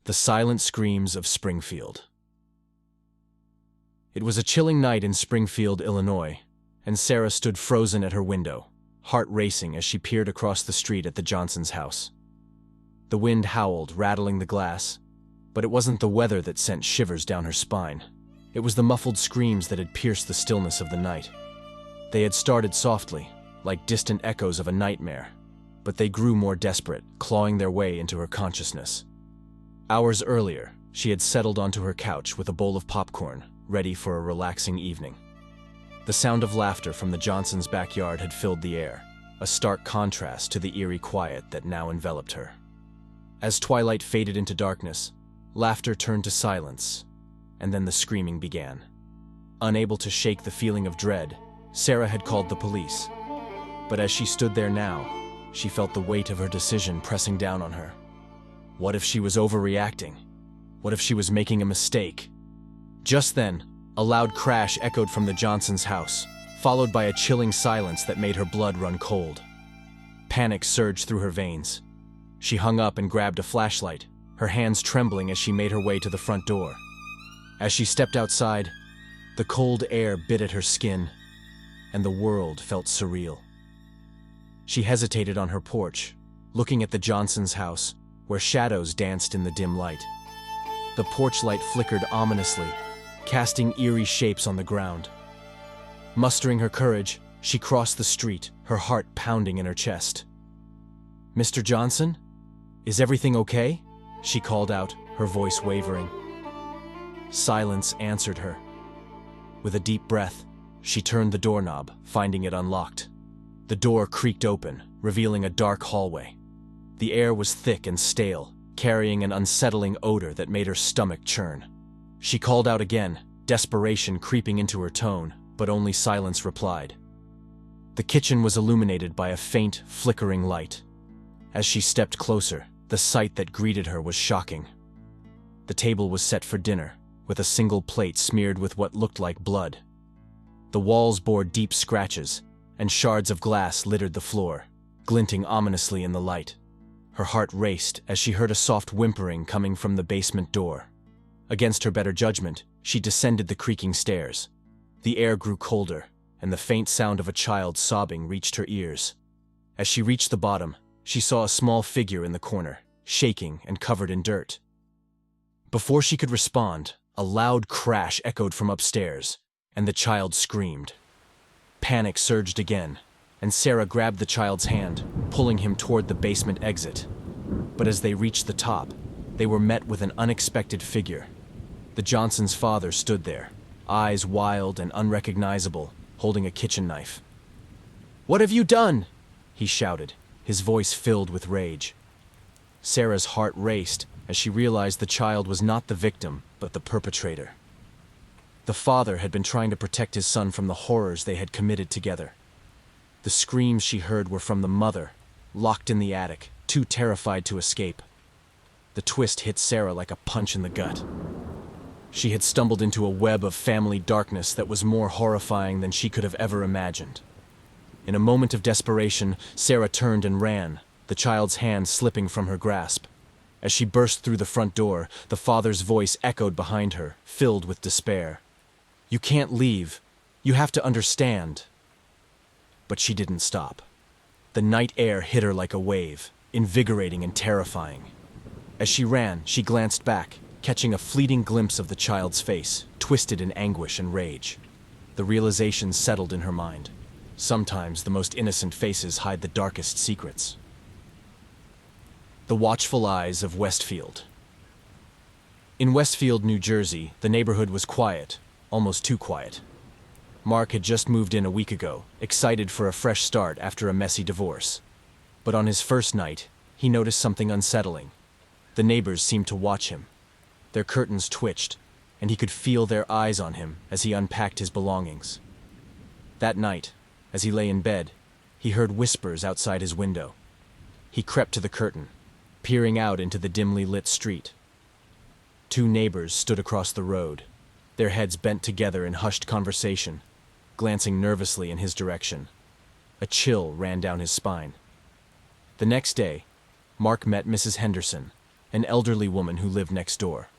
The silent screams of Springfield. It was a chilling night in Springfield, Illinois, and Sarah stood frozen at her window, heart racing as she peered across the street at the Johnsons' house. The wind howled, rattling the glass, but it wasn't the weather that sent shivers down her spine. It was the muffled screams that had pierced the stillness of the night. They had started softly, like distant echoes of a nightmare, but they grew more desperate, clawing their way into her consciousness. Hours earlier, she had settled onto her couch with a bowl of popcorn, ready for a relaxing evening. The sound of laughter from the Johnsons' backyard had filled the air, a stark contrast to the eerie quiet that now enveloped her. As twilight faded into darkness, laughter turned to silence, and then the screaming began. Unable to shake the feeling of dread, Sarah had called the police. But as she stood there now, she felt the weight of her decision pressing down on her. What if she was overreacting? What if she was making a mistake? Just then, a loud crash echoed from the Johnsons' house, followed by a chilling silence that made her blood run cold. Panic surged through her veins. She hung up and grabbed a flashlight, her hands trembling as she made her way to the front door. As she stepped outside, the cold air bit at her skin, and the world felt surreal. She hesitated on her porch, looking at the Johnsons' house, where shadows danced in the dim light. The porch light flickered ominously, casting eerie shapes on the ground. Mustering her courage, she crossed the street, her heart pounding in her chest. "Mr. Johnson? Is everything okay?" she called out, her voice wavering. Silence answered her. With a deep breath, she turned the doorknob, finding it unlocked. The door creaked open, revealing a dark hallway. The air was thick and stale, carrying an unsettling odor that made her stomach churn. She called out again, desperation creeping into her tone, but only silence replied. The kitchen was illuminated by a faint, flickering light. As she stepped closer, the sight that greeted her was shocking. The table was set for dinner, with a single plate smeared with what looked like blood. The walls bore deep scratches, and shards of glass littered the floor, glinting ominously in the light. Her heart raced as she heard a soft whimpering coming from the basement door. Against her better judgment, she descended the creaking stairs. The air grew colder, and the faint sound of a child sobbing reached her ears. As she reached the bottom, she saw a small figure in the corner, shaking and covered in dirt. Before she could respond, a loud crash echoed from upstairs, and the child screamed. Panic surged again, and Sarah grabbed the child's hand, pulling him toward the basement exit. But as they reached the top, they were met with an unexpected figure. The Johnsons' father stood there, eyes wild and unrecognizable, holding a kitchen knife. "What have you done?" he shouted, his voice filled with rage. Sarah's heart raced as she realized the child was not the victim, but the perpetrator. The father had been trying to protect his son from the horrors they had committed together. The screams she heard were from the mother, locked in the attic, too terrified to escape. The twist hit Sarah like a punch in the gut. She had stumbled into a web of family darkness that was more horrifying than she could have ever imagined. In a moment of desperation, Sarah turned and ran, the child's hand slipping from her grasp. As she burst through the front door, the father's voice echoed behind her, filled with despair. "You can't leave. You have to understand." But she didn't stop. The night air hit her like a wave, invigorating and terrifying. As she ran, she glanced back, catching a fleeting glimpse of the child's face, twisted in anguish and rage. The realization settled in her mind. Sometimes the most innocent faces hide the darkest secrets. The watchful eyes of Westfield. In Westfield, New Jersey, the neighborhood was quiet, almost too quiet. Mark had just moved in a week ago, excited for a fresh start after a messy divorce. But on his first night, he noticed something unsettling. The neighbors seemed to watch him. Their curtains twitched, and he could feel their eyes on him as he unpacked his belongings. That night, as he lay in bed, he heard whispers outside his window. He crept to the curtain, peering out into the dimly lit street. Two neighbors stood across the road, their heads bent together in hushed conversation, glancing nervously in his direction. A chill ran down his spine. The next day, Mark met Mrs. Henderson, an elderly woman who lived next door.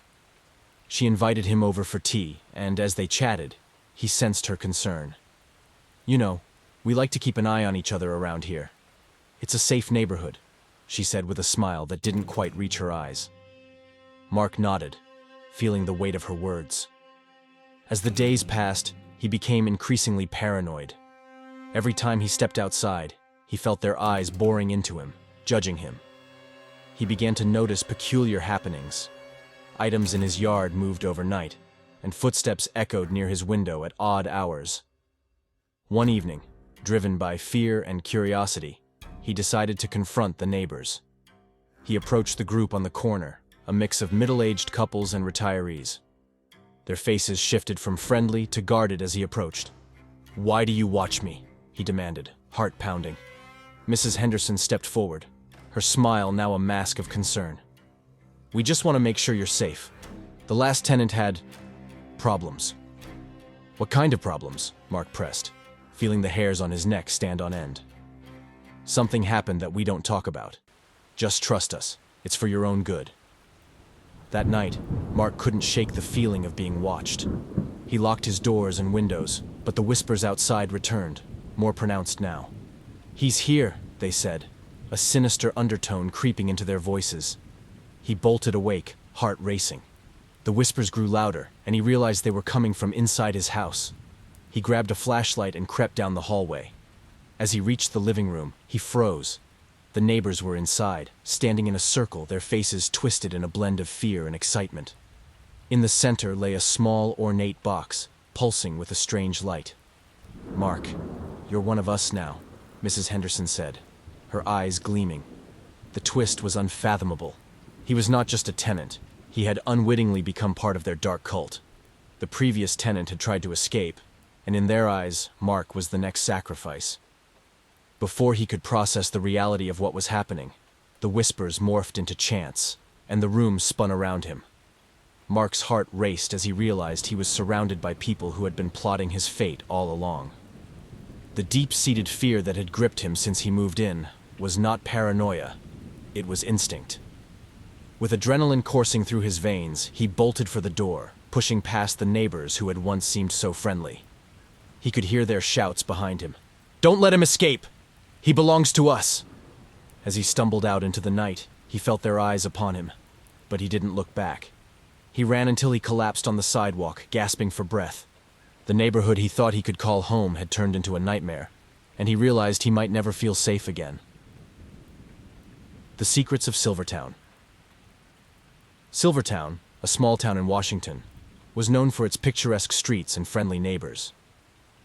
She invited him over for tea, and as they chatted, he sensed her concern. "You know, we like to keep an eye on each other around here. It's a safe neighborhood," she said with a smile that didn't quite reach her eyes. Mark nodded, feeling the weight of her words. As the days passed, he became increasingly paranoid. Every time he stepped outside, he felt their eyes boring into him, judging him. He began to notice peculiar happenings. Items in his yard moved overnight, and footsteps echoed near his window at odd hours. One evening, driven by fear and curiosity, he decided to confront the neighbors. He approached the group on the corner, a mix of middle-aged couples and retirees. Their faces shifted from friendly to guarded as he approached. "Why do you watch me?" he demanded, heart pounding. Mrs. Henderson stepped forward, her smile now a mask of concern. "We just want to make sure you're safe. The last tenant had problems." "What kind of problems?" Mark pressed, feeling the hairs on his neck stand on end. "Something happened that we don't talk about. Just trust us. It's for your own good." That night, Mark couldn't shake the feeling of being watched. He locked his doors and windows, but the whispers outside returned, more pronounced now. "He's here," they said, a sinister undertone creeping into their voices. He bolted awake, heart racing. The whispers grew louder, and he realized they were coming from inside his house. He grabbed a flashlight and crept down the hallway. As he reached the living room, he froze. The neighbors were inside, standing in a circle, their faces twisted in a blend of fear and excitement. In the center lay a small, ornate box, pulsing with a strange light. "Mark, you're one of us now," Mrs. Henderson said, her eyes gleaming. The twist was unfathomable. He was not just a tenant. He had unwittingly become part of their dark cult. The previous tenant had tried to escape, and in their eyes, Mark was the next sacrifice. Before he could process the reality of what was happening, the whispers morphed into chants, and the room spun around him. Mark's heart raced as he realized he was surrounded by people who had been plotting his fate all along. The deep-seated fear that had gripped him since he moved in was not paranoia, it was instinct. With adrenaline coursing through his veins, he bolted for the door, pushing past the neighbors who had once seemed so friendly. He could hear their shouts behind him. "Don't let him escape! He belongs to us!" As he stumbled out into the night, he felt their eyes upon him, but he didn't look back. He ran until he collapsed on the sidewalk, gasping for breath. The neighborhood he thought he could call home had turned into a nightmare, and he realized he might never feel safe again. The Secrets of Silvertown. Silvertown, a small town in Washington, was known for its picturesque streets and friendly neighbors.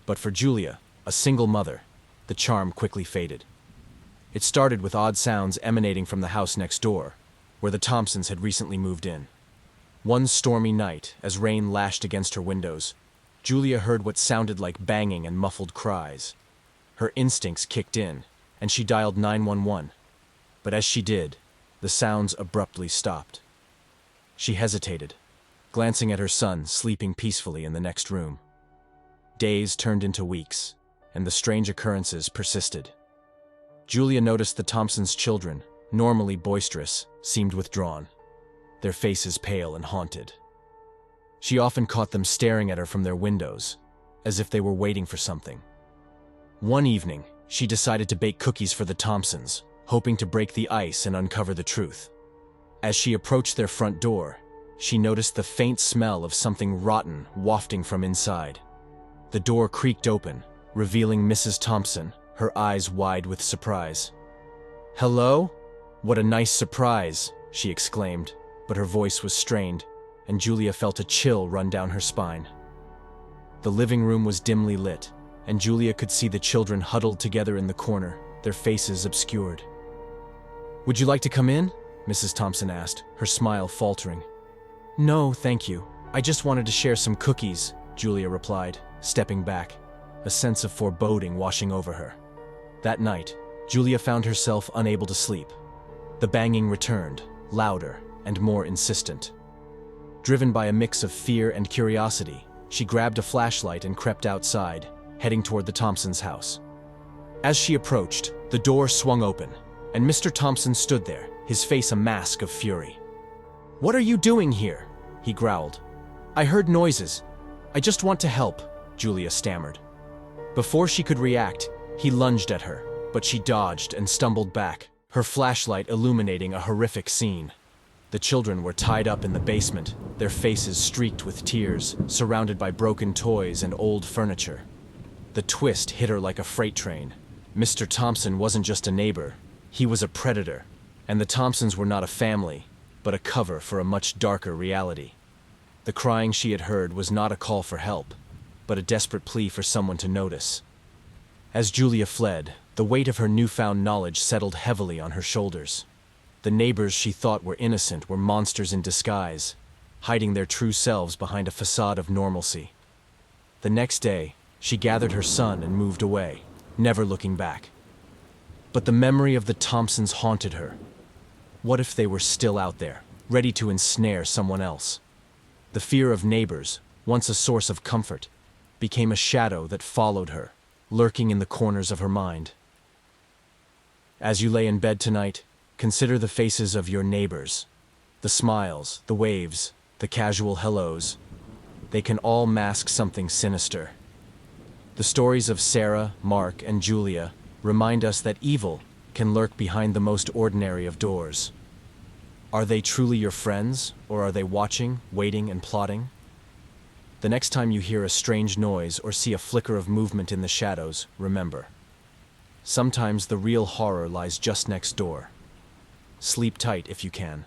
But for Julia, a single mother, the charm quickly faded. It started with odd sounds emanating from the house next door, where the Thompsons had recently moved in. One stormy night, as rain lashed against her windows, Julia heard what sounded like banging and muffled cries. Her instincts kicked in, and she dialed 911. But as she did, the sounds abruptly stopped. She hesitated, glancing at her son sleeping peacefully in the next room. Days turned into weeks, and the strange occurrences persisted. Julia noticed the Thompsons' children, normally boisterous, seemed withdrawn, their faces pale and haunted. She often caught them staring at her from their windows, as if they were waiting for something. One evening, she decided to bake cookies for the Thompsons, hoping to break the ice and uncover the truth. As she approached their front door, she noticed the faint smell of something rotten wafting from inside. The door creaked open, revealing Mrs. Thompson, her eyes wide with surprise. "Hello? What a nice surprise," she exclaimed, but her voice was strained, and Julia felt a chill run down her spine. The living room was dimly lit, and Julia could see the children huddled together in the corner, their faces obscured. "Would you like to come in?" Mrs. Thompson asked, her smile faltering. "No, thank you. I just wanted to share some cookies," Julia replied, stepping back, a sense of foreboding washing over her. That night, Julia found herself unable to sleep. The banging returned, louder and more insistent. Driven by a mix of fear and curiosity, she grabbed a flashlight and crept outside, heading toward the Thompsons' house. As she approached, the door swung open, and Mr. Thompson stood there, his face a mask of fury. "What are you doing here?" he growled. "I heard noises. I just want to help," Julia stammered. Before she could react, he lunged at her, but she dodged and stumbled back, her flashlight illuminating a horrific scene. The children were tied up in the basement, their faces streaked with tears, surrounded by broken toys and old furniture. The twist hit her like a freight train. Mr. Thompson wasn't just a neighbor, he was a predator, and the Thompsons were not a family, but a cover for a much darker reality. The crying she had heard was not a call for help, but a desperate plea for someone to notice. As Julia fled, the weight of her newfound knowledge settled heavily on her shoulders. The neighbors she thought were innocent were monsters in disguise, hiding their true selves behind a facade of normalcy. The next day, she gathered her son and moved away, never looking back. But the memory of the Thompsons haunted her. What if they were still out there, ready to ensnare someone else? The fear of neighbors, once a source of comfort, became a shadow that followed her, lurking in the corners of her mind. As you lay in bed tonight, consider the faces of your neighbors. The smiles, the waves, the casual hellos. They can all mask something sinister. The stories of Sarah, Mark, and Julia remind us that evil can lurk behind the most ordinary of doors. Are they truly your friends, or are they watching, waiting, and plotting? The next time you hear a strange noise or see a flicker of movement in the shadows, remember. Sometimes the real horror lies just next door. Sleep tight if you can.